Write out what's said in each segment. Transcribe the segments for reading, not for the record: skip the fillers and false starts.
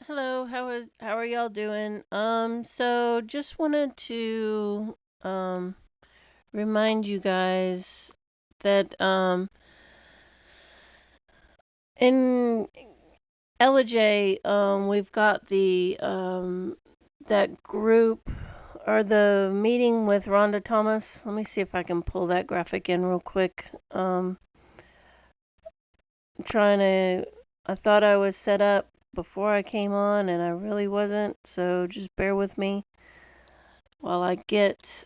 Hello, how are y'all doing? So just wanted to remind you guys that in LJ we've got the that group or the meeting with Rhonda Thomas. Let me see if I can pull that graphic in real quick. I'm trying to I thought I was set up before I came on and I really wasn't, so just bear with me while I get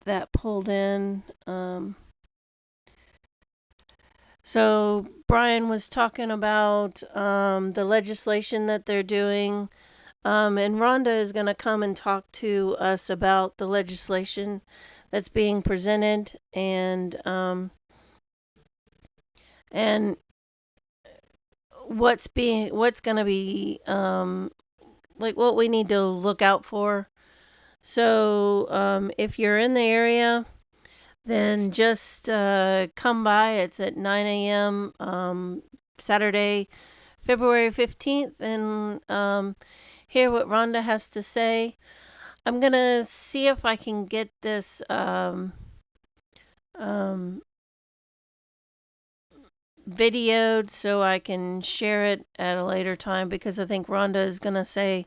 that pulled in. So Brian was talking about the legislation that they're doing, and Rhonda is going to come and talk to us about the legislation that's being presented and what's going to be like what we need to look out for. So if you're in the area, then just come by. It's at 9 a.m. Saturday, February 15th, and hear what Rhonda has to say. I'm going to see if I can get this videoed so I can share it at a later time, because I think Rhonda is going to say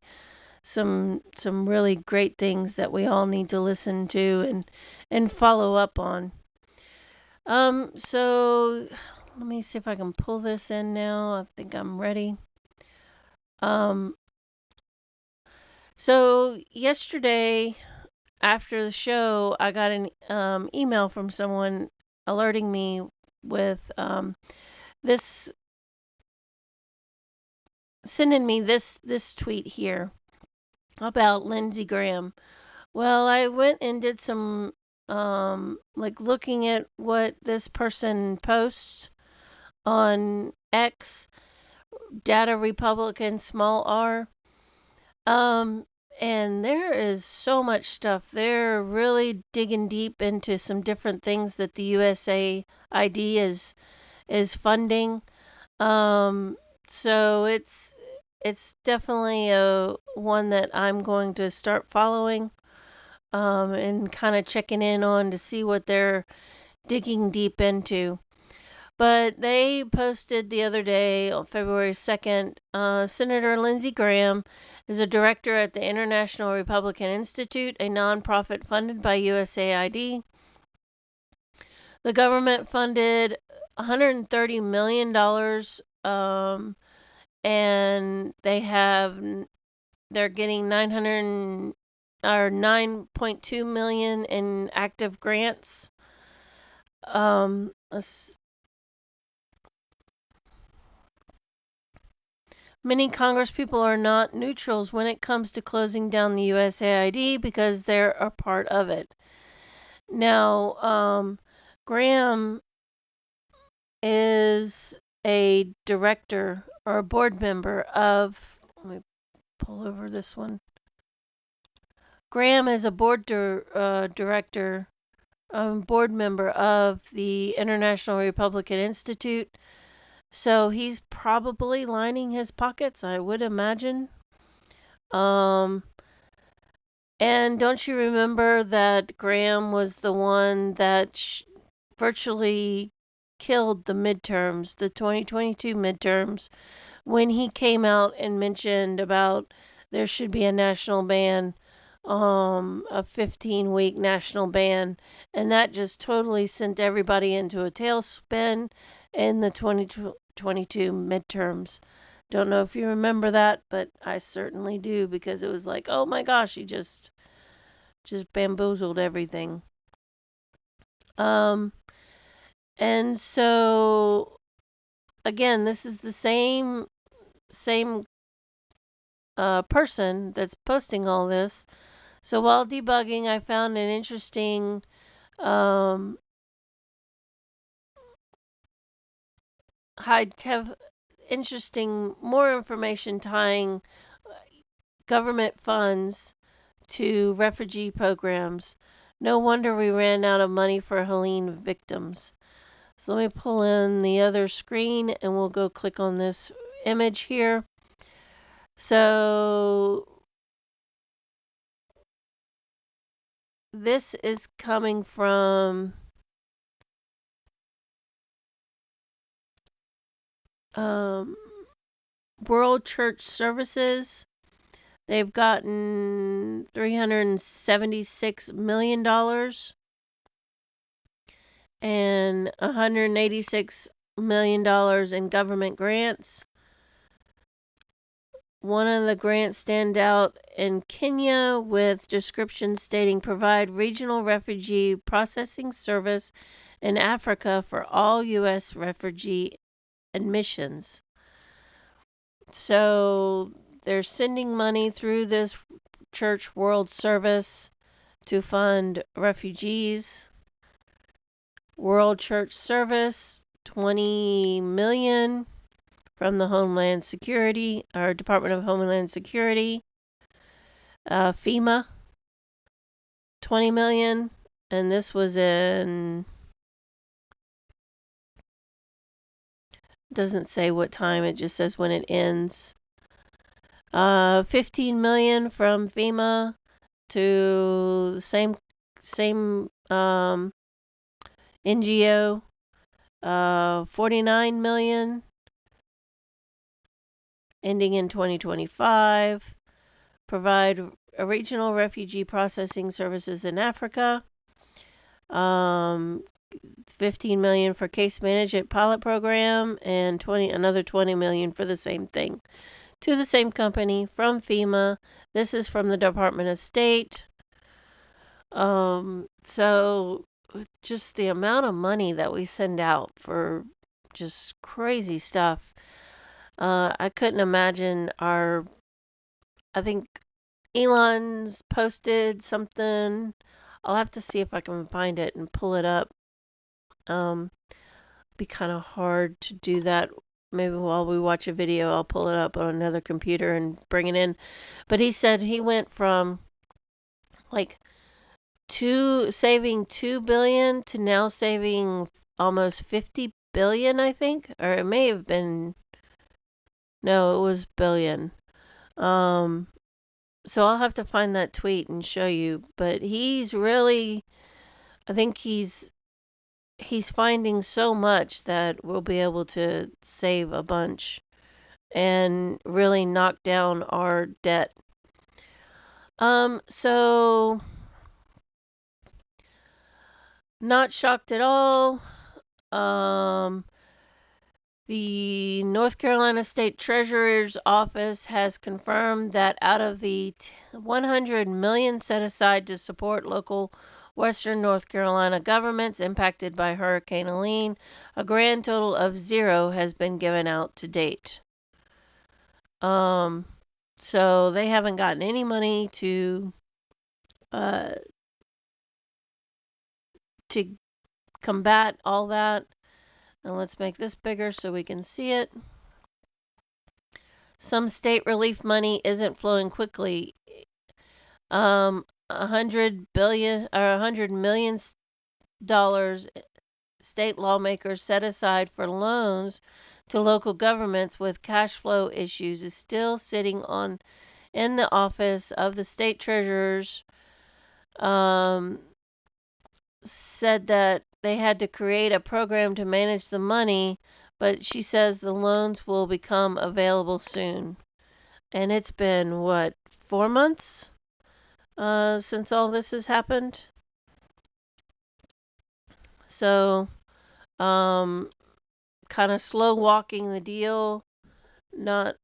some really great things that we all need to listen to and follow up on. So let me see if I can pull this in now. I think I'm ready. So yesterday after the show, I got an email from someone alerting me with this, sending me this tweet here about Lindsey Graham. Well, I went and did some like looking at what this person posts on X, Data Republican small r. And there is so much stuff. They're really digging deep into some different things that the USAID is funding. So it's definitely a one that I'm going to start following and kind of checking in on to see what they're digging deep into. But they posted the other day, on February 2nd, Senator Lindsey Graham is a director at the International Republican Institute, a nonprofit funded by USAID. The government funded $130 million, and they're getting 900 or 9.2 million in active grants. Many Congresspeople are not neutrals when it comes to closing down the USAID because they're a part of it. Now, Graham is a director or a board member of, let me pull over this one. Graham is a board director, board member of the International Republican Institute. So he's probably lining his pockets, I would imagine. And don't you remember that Graham was the one that virtually killed the midterms, the 2022 midterms, when he came out and mentioned about there should be a national ban, a 15-week national ban, and that just totally sent everybody into a tailspin in the 2022 midterms. Don't know if you remember that, but I certainly do, because it was like, oh my gosh, he just bamboozled everything. And so again, this is the same person that's posting all this. So while debugging, I found an interesting more information tying government funds to refugee programs. No wonder we ran out of money for Helene victims. So let me pull in the other screen and we'll go click on this image here. So this is coming from World Church Services. They've gotten $376 million and $186 million in government grants. One of the grants stand out in Kenya with descriptions stating provide regional refugee processing service in Africa for all U.S. refugee admissions. So they're sending money through this Church World Service to fund refugees. World Church Service, $20 million from the Homeland Security, or Department of Homeland Security. FEMA, $20 million, and this was in, doesn't say what time, it just says when it ends. $15 million from FEMA to the same NGO. $49 million ending in 2025. Provide regional refugee processing services in Africa. $15 million for case management pilot program, and another $20 million for the same thing to the same company from FEMA. This is from the Department of State. So just the amount of money that we send out for just crazy stuff. I couldn't imagine I think Elon's posted something. I'll have to see if I can find it and pull it up. Be kind of hard to do that. Maybe while we watch a video, I'll pull it up on another computer and bring it in. But he said he went from like saving $2 billion to now saving almost $50 billion, I think. Or it may have been, no, it was billion. So I'll have to find that tweet and show you. But he's really, I think he's finding so much that we'll be able to save a bunch and really knock down our debt. So not shocked at all. The North Carolina State Treasurer's Office has confirmed that out of the $100 million set aside to support local Western North Carolina governments impacted by Hurricane Helene, a grand total of $0 has been given out to date. So they haven't gotten any money to combat all that. And let's make this bigger so we can see it. Some state relief money isn't flowing quickly. $100 million state lawmakers set aside for loans to local governments with cash flow issues is still sitting in the office of the state treasurers. Said that they had to create a program to manage the money, but she says the loans will become available soon. And it's been, 4 months since all this has happened? So, kind of slow walking the deal, not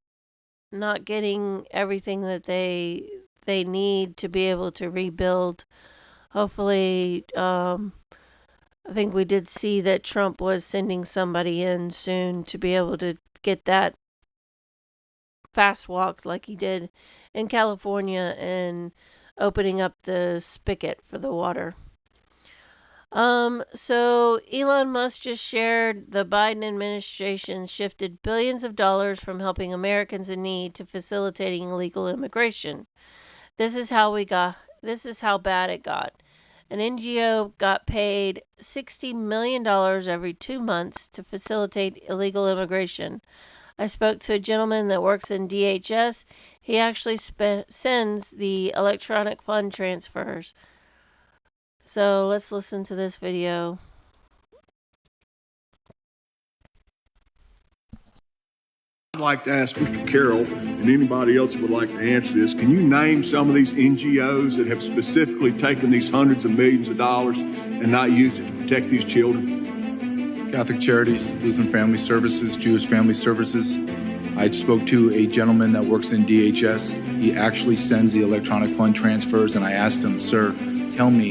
getting everything that they need to be able to rebuild. Hopefully, I think we did see that Trump was sending somebody in soon to be able to get that fast walked like he did in California and opening up the spigot for the water. So Elon Musk just shared the Biden administration shifted billions of dollars from helping Americans in need to facilitating illegal immigration. This is how bad it got. An NGO got paid $60 million every 2 months to facilitate illegal immigration. I spoke to a gentleman that works in DHS. He actually sends the electronic fund transfers. So let's listen to this video. I'd like to ask Mr. Carroll and anybody else who would like to answer this. Can you name some of these NGOs that have specifically taken these hundreds of millions of dollars and not used it to protect these children? Catholic Charities, Lutheran Family Services, Jewish Family Services. I spoke to a gentleman that works in DHS. He actually sends the electronic fund transfers, and I asked him, "Sir, tell me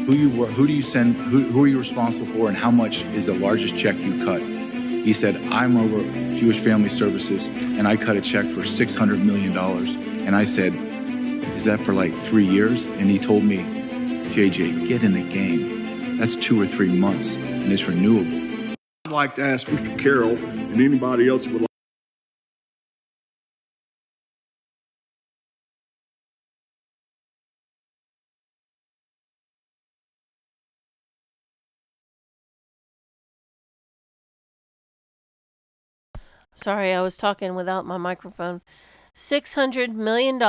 who do you send? Who are you responsible for, and how much is the largest check you cut?" He said, "I'm over Jewish Family Services, and I cut a check for $600 million." And I said, "Is that for like 3 years?" And he told me, "JJ, get in the game. That's 2 or 3 months, and it's renewable." I'd like to ask Mr. Carroll and anybody else who would like. Sorry, I was talking without my microphone. $600 million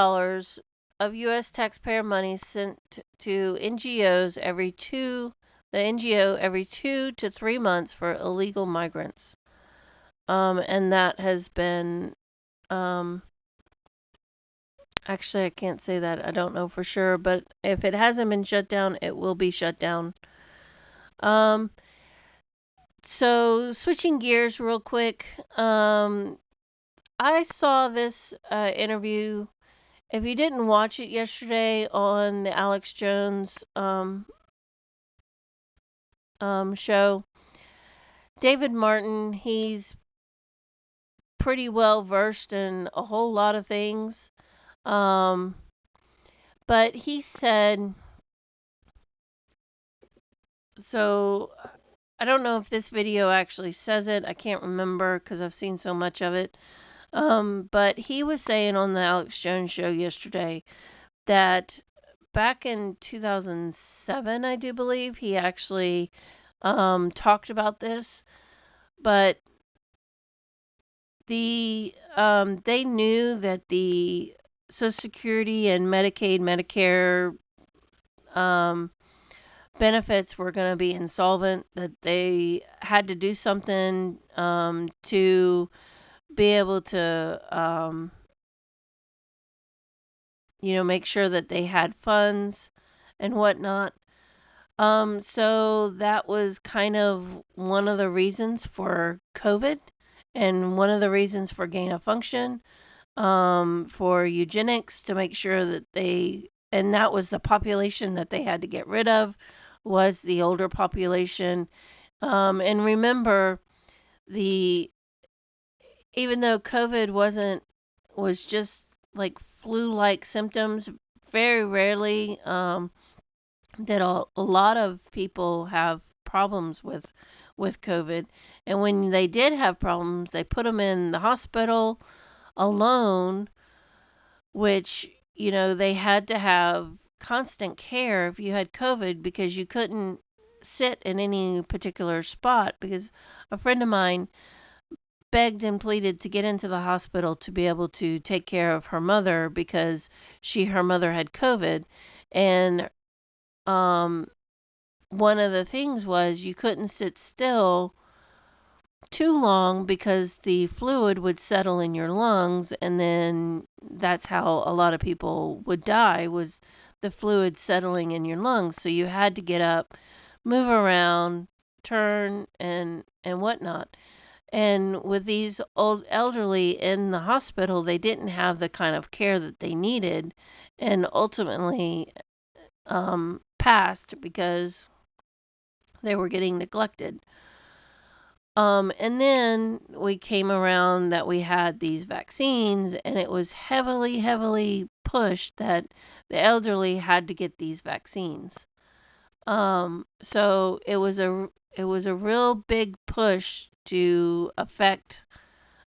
of U.S. taxpayer money sent to NGOs every 2 to 3 months for illegal migrants. And that has been, actually I can't say that, I don't know for sure, but if it hasn't been shut down, it will be shut down. So switching gears real quick, I saw this interview. If you didn't watch it yesterday on the Alex Jones show, David Martin, he's pretty well versed in a whole lot of things, but he said, so I don't know if this video actually says it. I can't remember because I've seen so much of it. But he was saying on the Alex Jones show yesterday that back in 2007, I do believe, he actually talked about this. But they knew that the Social Security and Medicaid, Medicare benefits were going to be insolvent, that they had to do something to be able to, make sure that they had funds and whatnot. So that was kind of one of the reasons for COVID and one of the reasons for gain of function, for eugenics, to make sure that and that was the population that they had to get rid of, was the older population. And remember, even though COVID was just like flu-like symptoms, very rarely did a lot of people have problems with COVID. And when they did have problems, they put them in the hospital alone, which, they had to have constant care if you had COVID, because you couldn't sit in any particular spot, because a friend of mine begged and pleaded to get into the hospital to be able to take care of her mother, because her mother had COVID. And one of the things was you couldn't sit still too long because the fluid would settle in your lungs, and then that's how a lot of people would die, was the fluid settling in your lungs. So you had to get up, move around, turn, and whatnot. And with these old elderly in the hospital, they didn't have the kind of care that they needed, and ultimately passed because they were getting neglected. And then we came around that we had these vaccines, and it was heavily, heavily pushed that the elderly had to get these vaccines. So it was a real big push to affect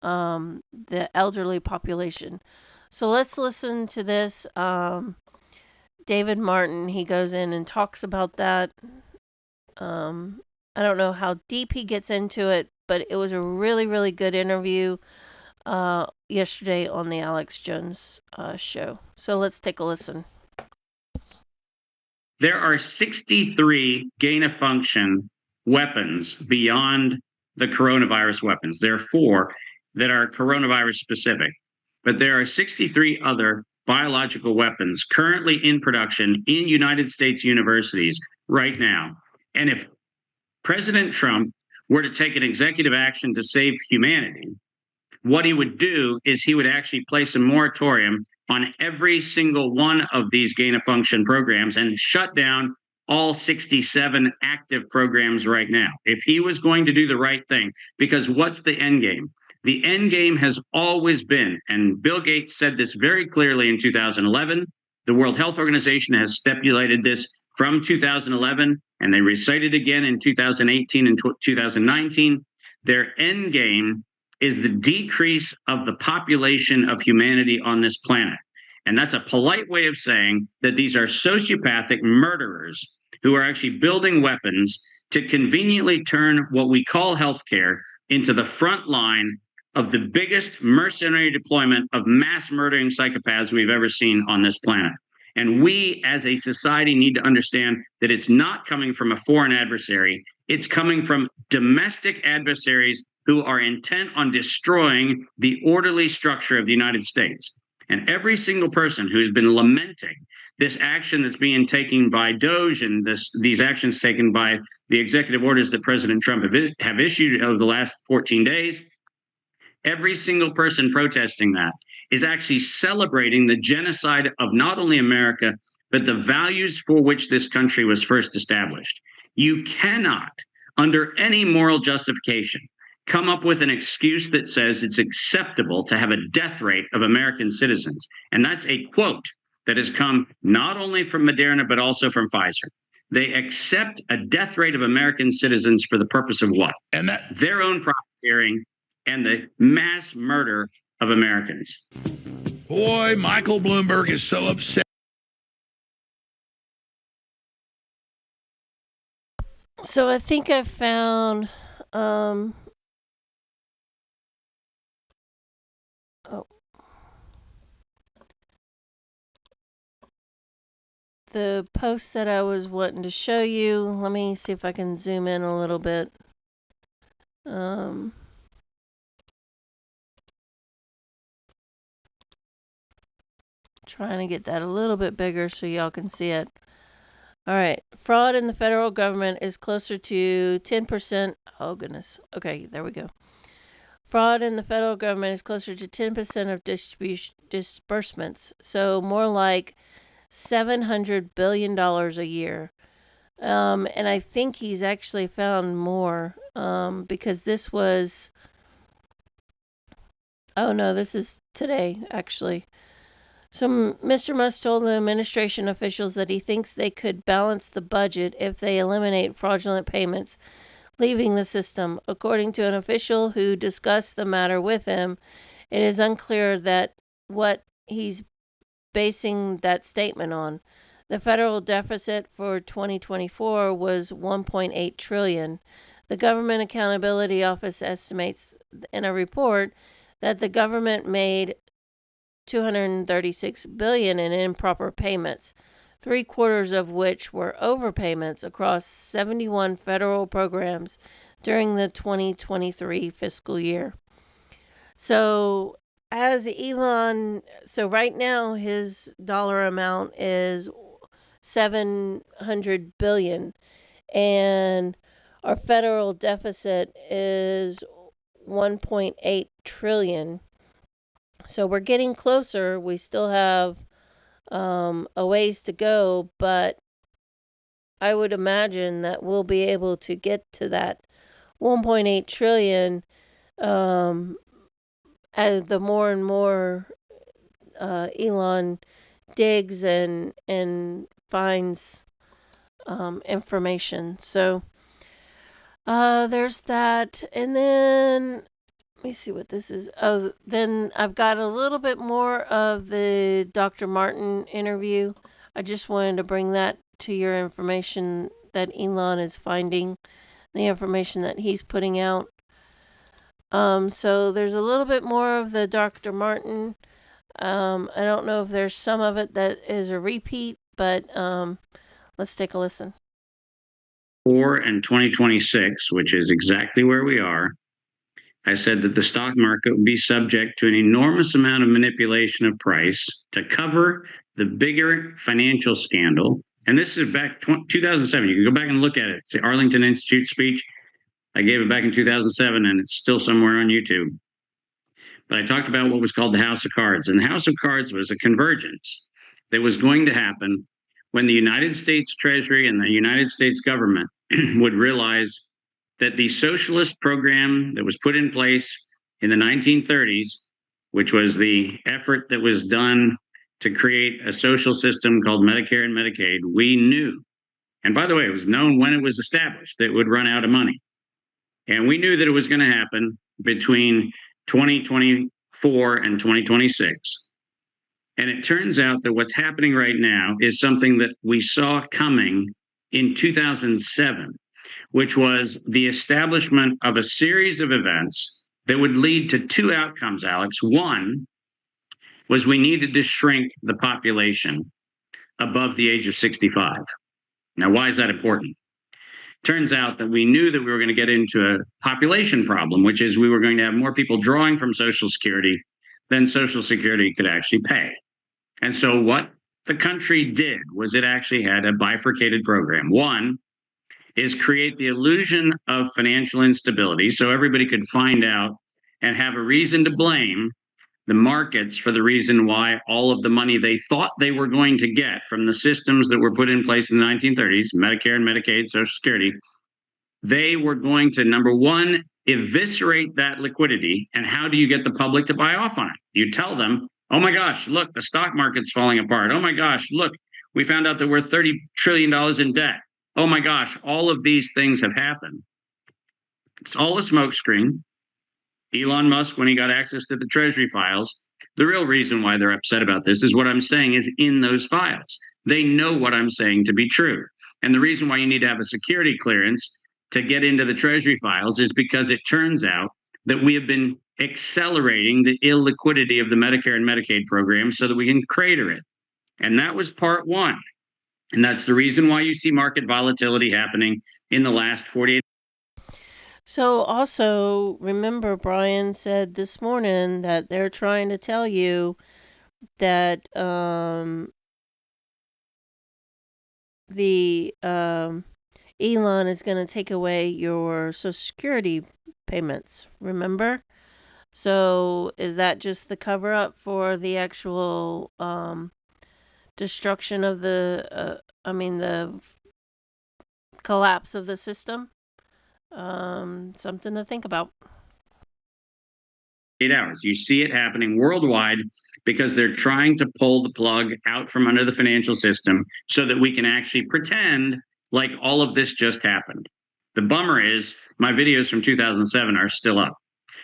the elderly population. So let's listen to this. David Martin, he goes in and talks about that. I don't know how deep he gets into it, but it was a really, really good interview yesterday on the Alex Jones show. So let's take a listen. There are 63 gain-of-function weapons beyond the coronavirus weapons. There are 4 that are coronavirus specific, but there are 63 other biological weapons currently in production in United States universities right now. And if President Trump were to take an executive action to save humanity, what he would do is he would actually place a moratorium on every single one of these gain-of-function programs and shut down all 67 active programs right now. If he was going to do the right thing, because what's the end game? The end game has always been, and Bill Gates said this very clearly in 2011, the World Health Organization has stipulated this from 2011, and they recited again in 2018 and 2019. Their end game is the decrease of the population of humanity on this planet. And that's a polite way of saying that these are sociopathic murderers who are actually building weapons to conveniently turn what we call healthcare into the front line of the biggest mercenary deployment of mass murdering psychopaths we've ever seen on this planet. And we as a society need to understand that it's not coming from a foreign adversary. It's coming from domestic adversaries who are intent on destroying the orderly structure of the United States. And every single person who has been lamenting this action that's being taken by DOJ and these actions taken by the executive orders that President Trump have issued over the last 14 days, every single person protesting that is actually celebrating the genocide of not only America, but the values for which this country was first established. You cannot, under any moral justification, come up with an excuse that says it's acceptable to have a death rate of American citizens. And that's a quote that has come not only from Moderna, but also from Pfizer. They accept a death rate of American citizens for the purpose of what? And that their own profiteering and the mass murder of Americans. Boy, Michael Bloomberg is so upset. So I think I found the post that I was wanting to show you. Let me see if I can zoom in a little bit. Trying to get that a little bit bigger so y'all can see it. All right, fraud in the federal government is closer to 10%. Oh, goodness. Okay, there we go. Fraud in the federal government is closer to 10% of disbursements, so more like $700 billion a year. And I think he's actually found more because this was, oh no, this is today, actually. So Mr. Musk told the administration officials that he thinks they could balance the budget if they eliminate fraudulent payments leaving the system. According to an official who discussed the matter with him, it is unclear that what he's basing that statement on. The federal deficit for 2024 was $1.8 trillion. The Government Accountability Office estimates in a report that the government made $236 billion in improper payments, 3/4 of which were overpayments across 71 federal programs during the 2023 fiscal year. So as Elon, so right now his dollar amount is $700 billion, and our federal deficit is $1.8 trillion. So we're getting closer. We still have a ways to go, but I would imagine that we'll be able to get to that 1.8 trillion as the more and more Elon digs and finds information. So there's that, and then let me see what this is. Oh, then I've got a little bit more of the Dr. Martin interview. I just wanted to bring that to your information that Elon is finding, the information that he's putting out. So there's a little bit more of the Dr. Martin. I don't know if there's some of it that is a repeat, but let's take a listen. 4 and 2026, which is exactly where we are, I said that the stock market would be subject to an enormous amount of manipulation of price to cover the bigger financial scandal. And this is back 2007. You can go back and look at it. It's the Arlington Institute speech. I gave it back in 2007, and it's still somewhere on YouTube. But I talked about what was called the House of Cards. And the House of Cards was a convergence that was going to happen when the United States Treasury and the United States government would realize that the socialist program that was put in place in the 1930s, which was the effort that was done to create a social system called Medicare and Medicaid, we knew, and by the way, it was known when it was established, that it would run out of money. And we knew that it was going to happen between 2024 and 2026. And it turns out that what's happening right now is something that we saw coming in 2007, which was the establishment of a series of events that would lead to two outcomes, Alex. One was we needed to shrink the population above the age of 65. Now, why is that important? Turns out that we knew that we were going to get into a population problem, which is we were going to have more people drawing from Social Security than Social Security could actually pay. And so what the country did was it actually had a bifurcated program. One is create the illusion of financial instability so everybody could find out and have a reason to blame the markets for the reason why all of the money they thought they were going to get from the systems that were put in place in the 1930s, Medicare and Medicaid, Social Security, they were going to, number one, eviscerate that liquidity. And how do you get the public to buy off on it? You tell them, oh my gosh, look, the stock market's falling apart. Oh my gosh, look, we found out that we're $30 trillion in debt. Oh my gosh, all of these things have happened. It's all a smokescreen. Elon Musk, when he got access to the Treasury files, the real reason why they're upset about this is what I'm saying is in those files. They know what I'm saying to be true. And the reason why you need to have a security clearance to get into the Treasury files is because it turns out that we have been accelerating the illiquidity of the Medicare and Medicaid program so that we can crater it. And that was part one. And that's the reason why you see market volatility happening in the last 48. So also remember Brian said this morning that they're trying to tell you that Elon is going to take away your Social Security payments, remember? So is that just the cover up for the actual destruction of the collapse of the system? Something to think about. 8 hours. You see it happening worldwide because they're trying to pull the plug out from under the financial system so that we can actually pretend like all of this just happened. The bummer is my videos from 2007 are still up.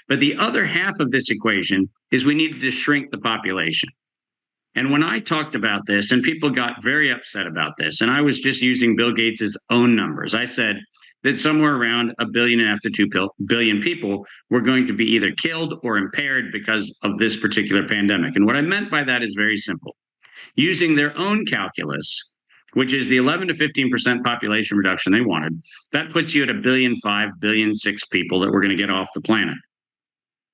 But the other half of this equation is we needed to shrink the population. And when I talked about this, and people got very upset about this, and I was just using Bill Gates's own numbers, I said that somewhere around 1.5 billion to 2 billion people were going to be either killed or impaired because of this particular pandemic. And what I meant by that is very simple. Using their own calculus, which is the 11 to 15% population reduction they wanted, that puts you at 1.5 billion, 1.6 billion people that we're going to get off the planet.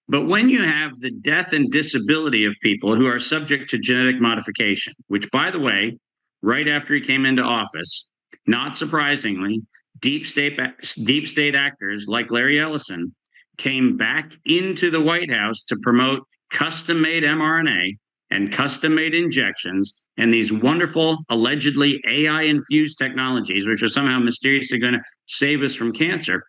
But when you have the death and disability of people who are subject to genetic modification, which, by the way, right after he came into office, not surprisingly, deep state actors like Larry Ellison came back into the White House to promote custom-made mRNA and custom-made injections and these wonderful, allegedly AI-infused technologies, which are somehow mysteriously going to save us from cancer.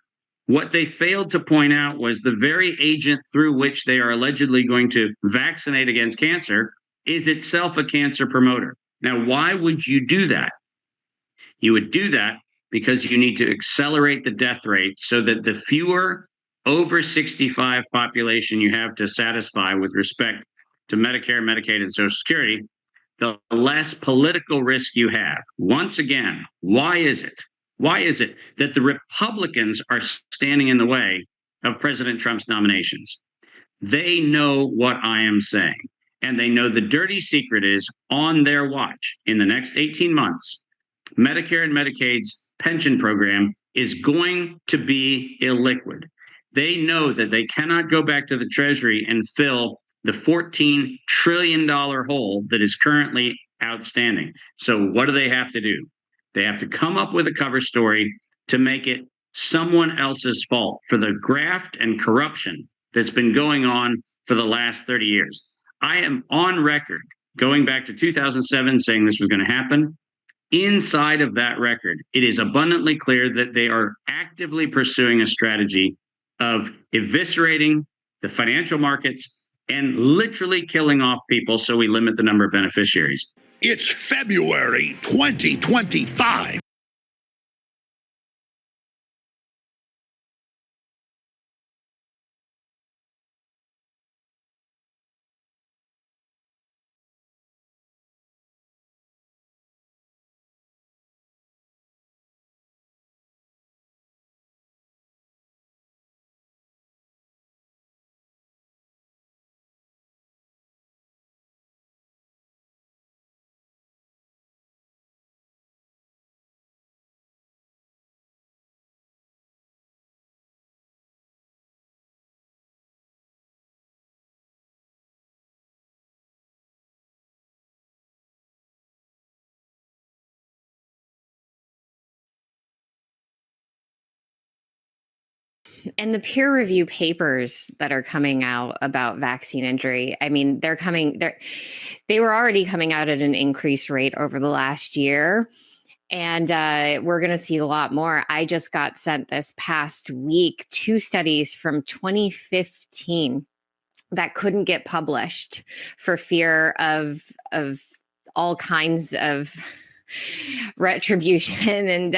What they failed to point out was the very agent through which they are allegedly going to vaccinate against cancer is itself a cancer promoter. Now, why would you do that? You would do that because you need to accelerate the death rate so that the fewer over 65 population you have to satisfy with respect to Medicare, Medicaid, and Social Security, the less political risk you have. Once again, why is it? Why is it that the Republicans are standing in the way of President Trump's nominations. They know what I am saying, and they know the dirty secret is on their watch. In the next 18 months, Medicare and Medicaid's pension program is going to be illiquid. They know that they cannot go back to the Treasury and fill the $14 trillion hole that is currently outstanding. So what do they have to do? They have to come up with a cover story to make it someone else's fault for the graft and corruption that's been going on for the last 30 years. I am on record going back to 2007 saying this was going to happen. Inside of that record, it is abundantly clear that they are actively pursuing a strategy of eviscerating the financial markets and literally killing off people so we limit the number of beneficiaries. It's February 2025. And the peer review papers that are coming out about vaccine injury, I mean, they were already coming out at an increased rate over the last year. And we're going to see a lot more. I just got sent this past week 2 studies from 2015 that couldn't get published for fear of all kinds of retribution.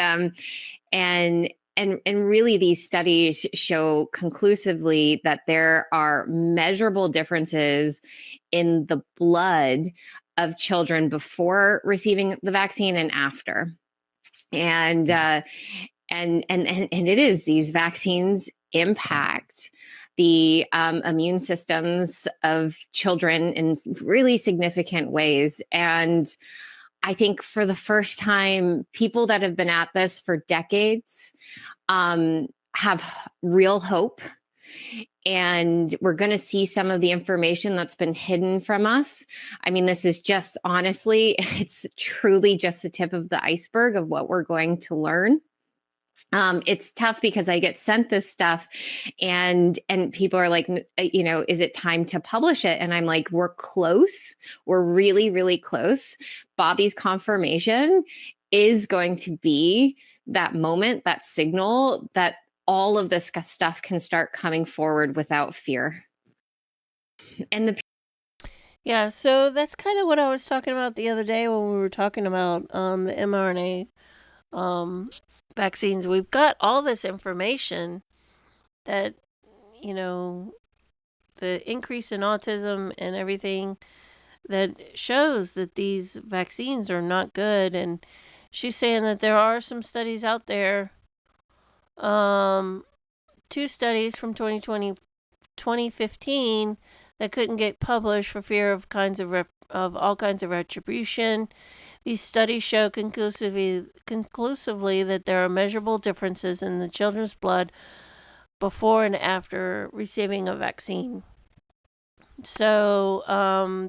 And really, these studies show conclusively that there are measurable differences in the blood of children before receiving the vaccine and after. And it is, these vaccines impact the immune systems of children in really significant ways. And I think for the first time, people that have been at this for decades have real hope. And we're going to see some of the information that's been hidden from us. I mean, this is just, honestly, it's truly just the tip of the iceberg of what we're going to learn. It's tough because I get sent this stuff and people are like, you know, is it time to publish it? And I'm like, we're close. We're really, really close. Bobby's confirmation is going to be that moment, that signal that all of this stuff can start coming forward without fear. And Yeah, so that's kind of what I was talking about the other day when we were talking about the mRNA vaccines. We've got all this information that, you know, the increase in autism and everything that shows that these vaccines are not good. And she's saying that there are some studies out there, 2 studies from 2015 that couldn't get published for fear of all kinds of retribution. These studies show conclusively that there are measurable differences in the children's blood before and after receiving a vaccine. So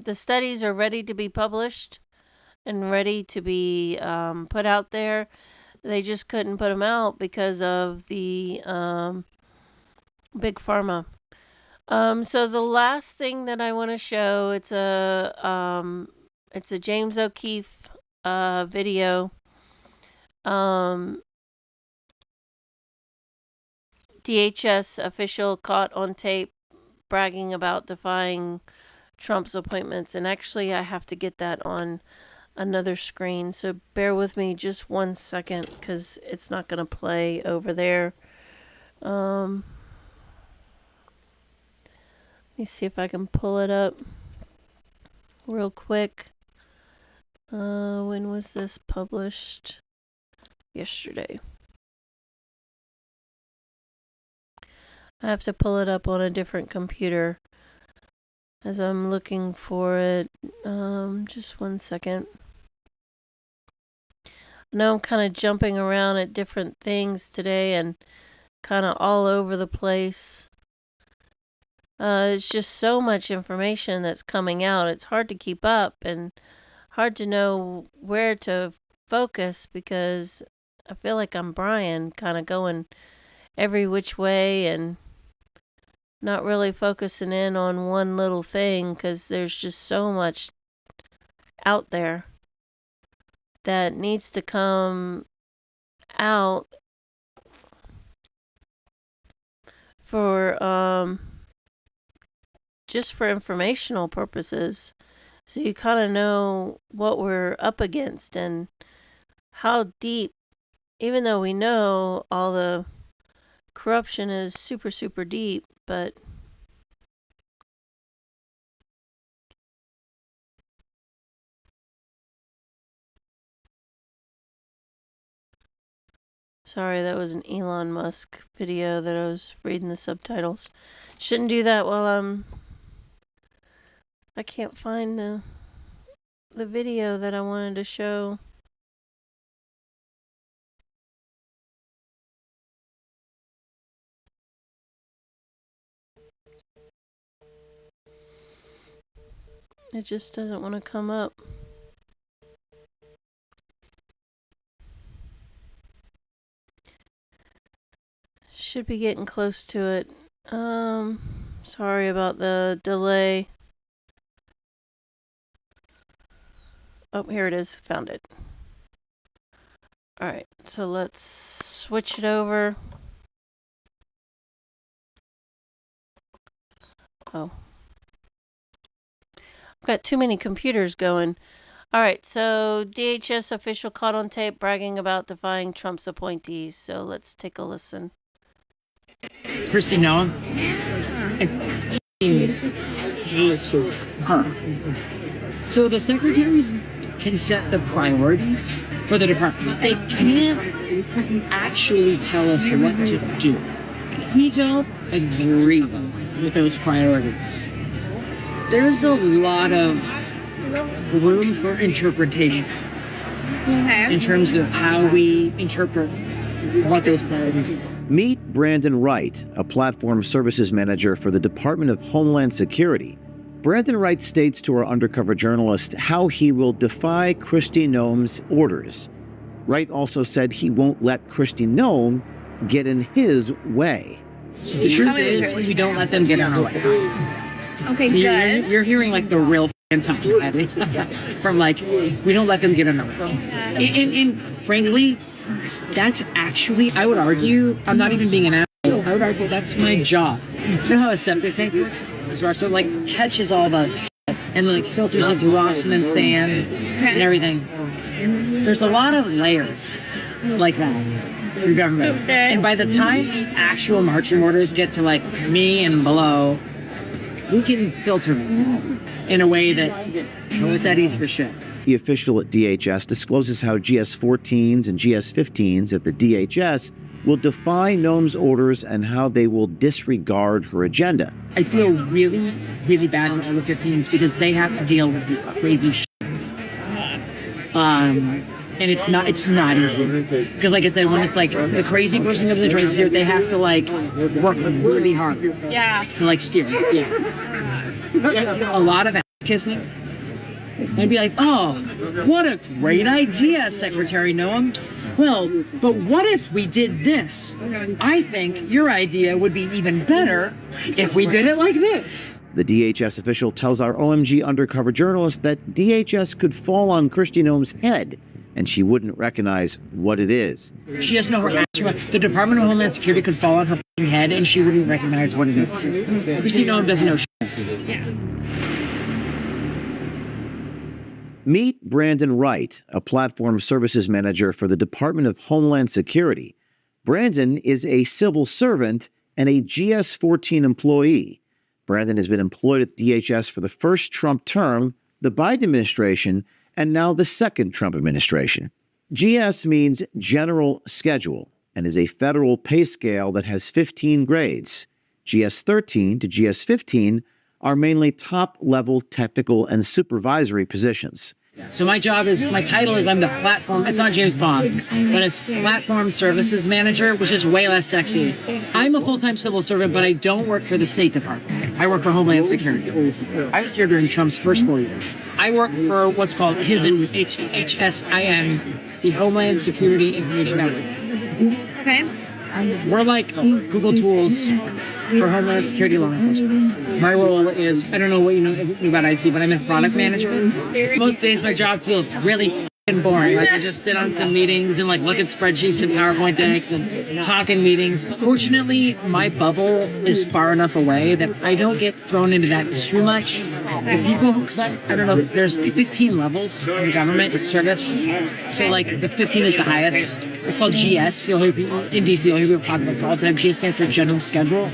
the studies are ready to be published and ready to be put out there. They just couldn't put them out because of the big pharma. So the last thing that I want to show, it's a James O'Keefe video. DHS official caught on tape bragging about defying Trump's appointments. And actually, I have to get that on another screen. So bear with me just 1 second because it's not going to play over there. Let me see if I can pull it up real quick. When was this published? Yesterday. I have to pull it up on a different computer as I'm looking for it. Just one second. I know I'm kind of jumping around at different things today and kind of all over the place. It's just so much information that's coming out. It's hard to keep up and hard to know where to focus because I feel like I'm Brian, kind of going every which way and not really focusing in on one little thing because there's just so much out there that needs to come out for just for informational purposes, so you kind of know what we're up against and how deep, even though we know all the corruption is super, super deep, but sorry, that was an Elon Musk video that I was reading the subtitles. Shouldn't do that while I can't find the video that I wanted to show. It just doesn't want to come up. Should be getting close to it. Sorry about the delay. Oh, here it is. Found it. Alright, so let's switch it over. Oh. I've got too many computers going. Alright, so DHS official caught on tape bragging about defying Trump's appointees. So let's take a listen. Kristi Noem hates her. So the secretaries can set the priorities for the department, but they can't actually tell us what to do. We don't agree with those priorities. There's a lot of room for interpretation in terms of how we interpret what those priorities are. Meet Brandon Wright, a platform services manager for the Department of Homeland Security. Brandon Wright states to our undercover journalist how he will defy Kristi Noem's orders. Wright also said he won't let Kristi Noem get in his way. The truth is, we don't let them get in our way. Okay, good. You're hearing like the real time from like, we don't let them get in our way. And frankly, that's actually, I would argue, I'm not even being an asshole, I would argue that's my job. You know how a septic tank works? So it like catches all the shit and like filters it through rocks and then sand and everything. There's a lot of layers like that through government. Okay. And by the time the actual marching orders get to like me and below, we can filter in a way that steadies the ship. The official at DHS discloses how GS-14s and GS-15s at the DHS will defy Noem's orders and how they will disregard her agenda. I feel really, really bad for all the 15s because they have to deal with the crazy shit. And it's not easy. Because like I said, when it's like the crazy person comes in and tries to steer, they have to like work really hard. Yeah. To like steer. Yeah. A lot of ass kissing. I'd be like, oh, what a great idea, Secretary Noem. Well, but what if we did this? I think your idea would be even better if we did it like this. The DHS official tells our OMG undercover journalist that DHS could fall on Kristi Noem's head, and she wouldn't recognize what it is. She doesn't know her actual. The Department of Homeland Security could fall on her head, and she wouldn't recognize what it is. Kristi Noem doesn't know shit. Yeah. Meet Brandon Wright, a platform services manager for the Department of Homeland Security. Brandon is a civil servant and a GS-14 employee. Brandon has been employed at DHS for the first Trump term, the Biden administration, and now the second Trump administration. GS means General Schedule and is a federal pay scale that has 15 grades. GS-13 to GS-15 are mainly top-level technical and supervisory positions. So my title is I'm the platform, it's not James Bond, but it's Platform Services Manager, which is way less sexy. I'm a full-time civil servant, but I don't work for the State Department. I work for Homeland Security. I was here during Trump's first 4 years. I work for what's called HSIN, the Homeland Security Information Network. Okay. We're like Google tools for Homeland Security law enforcement. My role is, I don't know what you know about IT, but I'm in product management. Most days my job feels really f***ing boring. Like I just sit on some meetings and like look at spreadsheets and PowerPoint decks and talk in meetings. Fortunately, my bubble is far enough away that I don't get thrown into that too much. The people, because I don't know, there's 15 levels in the government service. So like the 15 is the highest. It's called GS. You'll hear people in DC, you'll hear people talk about this all the time. GS stands for General Schedule.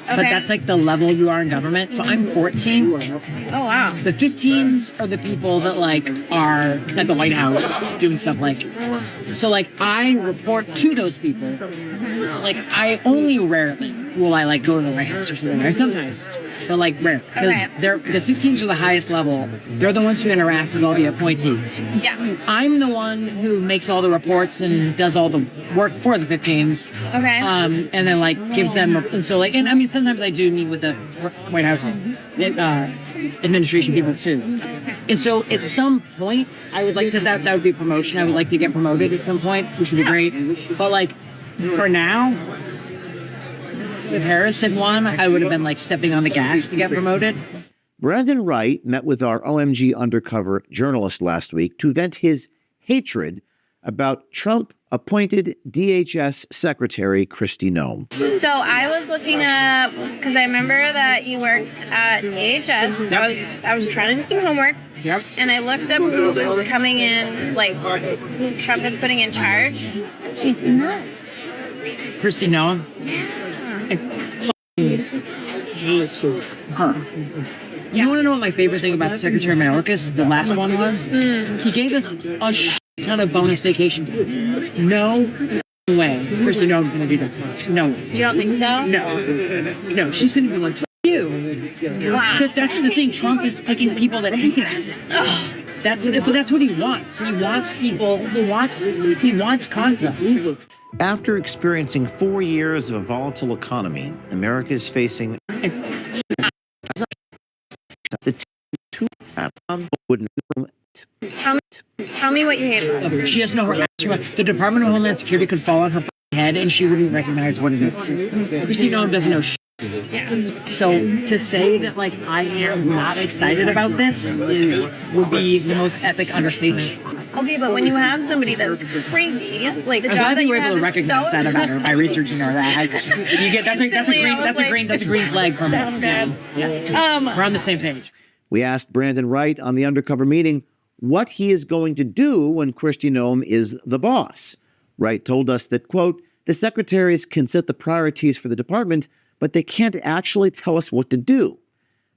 But that's like the level you are in government. So I'm 14. Oh, wow. The 15s are the people that like are at the White House doing stuff like, so like I report to those people. Like I only rarely will I like go to the White House or something. I sometimes, but like rare. Because the 15s are the highest level. They're the ones who interact with all the appointees. Yeah. I'm the one who makes all the reports and does all the work for the 15s. Okay. And then like gives them, and so like, and I mean sometimes I do meet with the White House administration people too. And so at some point I would like to, that would be a promotion. I would like to get promoted at some point, which would be great. But like for now, if Harris had won, I would have been like stepping on the gas to get promoted. Brandon Wright met with our OMG undercover journalist last week to vent his hatred about Trump-appointed DHS Secretary Kristi Noem. So I was looking up, because I remember that you worked at DHS. I was trying to do some homework. Yep. And I looked up who was coming in, like, Trump is putting in charge. She's nuts. Kristi Noem. I hate her. You want to know what my favorite thing about Secretary Mayorkas, the last one, was? He gave us a ton of bonus vacation. No way Kristi Noem's going to do that. No. You don't think so? No. She's going to be like, you. Wow. Because that's the thing. Trump is picking people that hate us. But that's what he wants. He wants people. He wants conflict. After experiencing 4 years of a volatile economy, America is facing the two wouldn't. Tell me what you hate about her. She doesn't know her answer. The Department of Homeland Security could fall on her head and she wouldn't recognize what it is. Kristi Noem doesn't know shit. Yeah. So to say that like I am not excited about this would be the most epic understatement. Okay, but when you have somebody that's crazy, like the I'm job glad that you were you able have to is recognize so that about her by researching her. That's a green flag from sound me. good. We're on the same page. We asked Brandon Wright on the undercover meeting what he is going to do when Kristi Noem is the boss. Wright told us that, quote, the secretaries can set the priorities for the department, but they can't actually tell us what to do.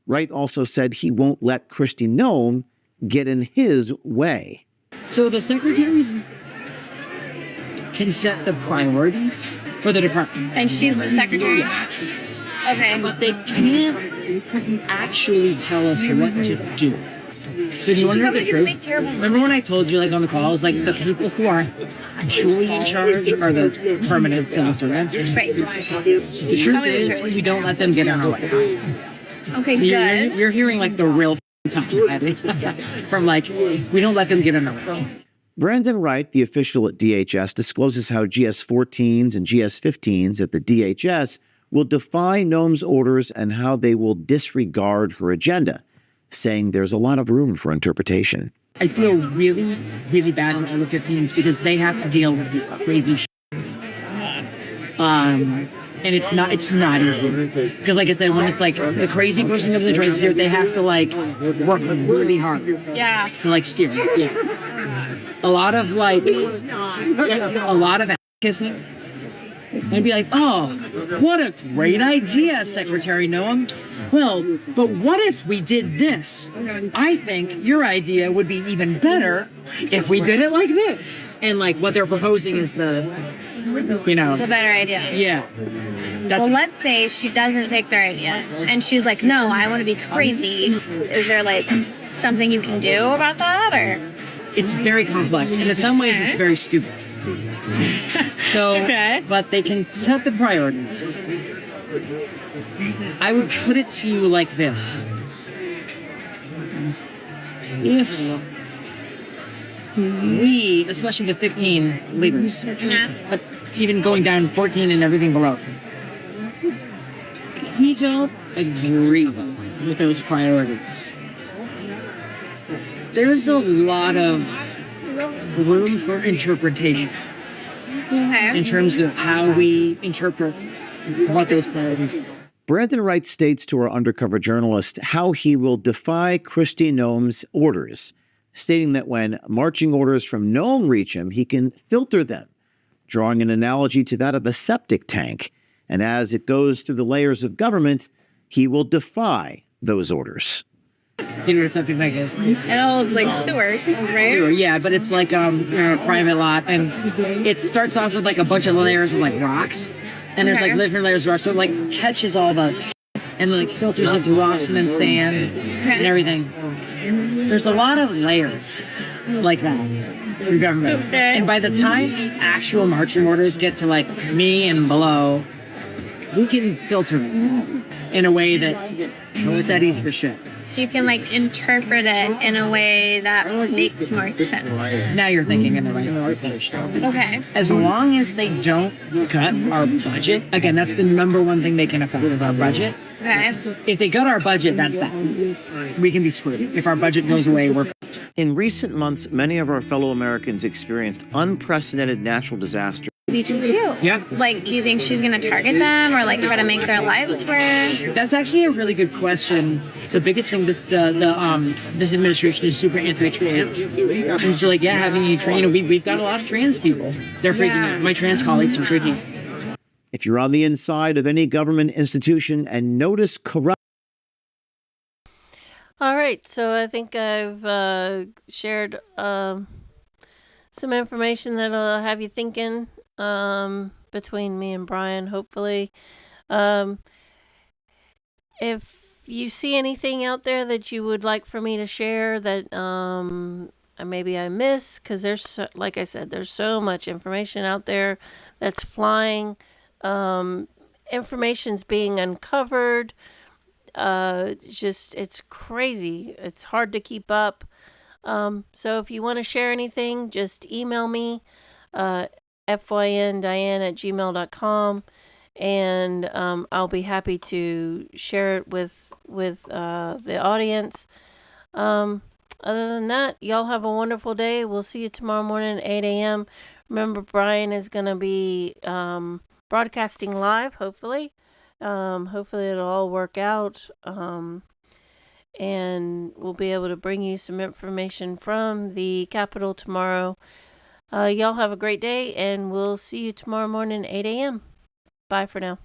Wright also said he won't let Kristi Noem get in his way. So the secretaries can set the priorities for the department. And she's the secretary? Okay. But they can't actually tell us what to do. So do you want to know the truth? Remember when I told you, like on the call, it's like the people who are actually in charge are the permanent civil servants. Right. The truth is, we don't let them get in our way. Okay, good. You're hearing like the real time from like, we don't let them get in our way. Brandon Wright, the official at DHS, discloses how GS-14s and GS-15s at the DHS will defy Noem's orders and how they will disregard her agenda, saying there's a lot of room for interpretation. I feel really, really bad for all the 15s because they have to deal with the crazy shit. And it's not easy. Because like I said, when it's like the crazy person comes in and tries to steer, they have to like work really hard. Yeah. To like steer. Yeah. A lot of kissing. I'd be like, oh, what a great idea, Secretary Noem. Well, but what if we did this? I think your idea would be even better if we did it like this. And like what they're proposing is the better idea. Yeah. Well, let's say she doesn't take their idea and she's like, no, I want to be crazy. Is there like something you can do about that, or? It's very complex, and in some ways it's very stupid. So, but they can set the priorities. I would put it to you like this. If we, especially the 15 leaders, but even going down 14 and everything below, we don't agree with those priorities, there's a lot of room for interpretation in terms of how we interpret what those priorities are. Brandon Wright states to our undercover journalist how he will defy Kristi Noem's orders, stating that when marching orders from Noem reach him, he can filter them, drawing an analogy to that of a septic tank. And as it goes through the layers of government, he will defy those orders. You know, something like it. It holds like sewers, right? Sewer, yeah, but it's like a private lot, and it starts off with like a bunch of layers of like rocks, and there's like different layers of rocks, so it like catches all the and like filters up the rocks and then sand and everything. There's a lot of layers like that in government, and by the time the actual marching orders get to like me and below, we can filter it in a way that steadies the ship. So you can like interpret it in a way that makes more sense. Now you're thinking in the right direction. Okay. As long as they don't cut our budget, again, that's the number one thing they can affect with our budget. Okay. If they cut our budget, that's that. We can be screwed. If our budget goes away, we're fucked. In recent months, many of our fellow Americans experienced unprecedented natural disasters. Yeah. Like, do you think she's going to target them or like try to make their lives worse? That's actually a really good question. The biggest thing this administration is super anti-trans. And so like, yeah, having we've got a lot of trans people. They're freaking out. My trans colleagues are freaking out. If you're on the inside of any government institution and notice corruption. All right, so I think I've shared some information that'll have you thinking between me and Brian, hopefully. If you see anything out there that you would like for me to share that maybe I miss, because there's, like I said, there's so much information out there that's flying. Information's being uncovered. It's crazy. It's hard to keep up. So if you want to share anything, just email me, fyndiane@gmail.com, and I'll be happy to share it with the audience. Other than that, y'all have a wonderful day. We'll see you tomorrow morning at 8 a.m. Remember, Brian is going to be broadcasting live, hopefully. Hopefully it'll all work out. And we'll be able to bring you some information from the Capitol tomorrow. Y'all have a great day, and we'll see you tomorrow morning at 8 a.m. Bye for now.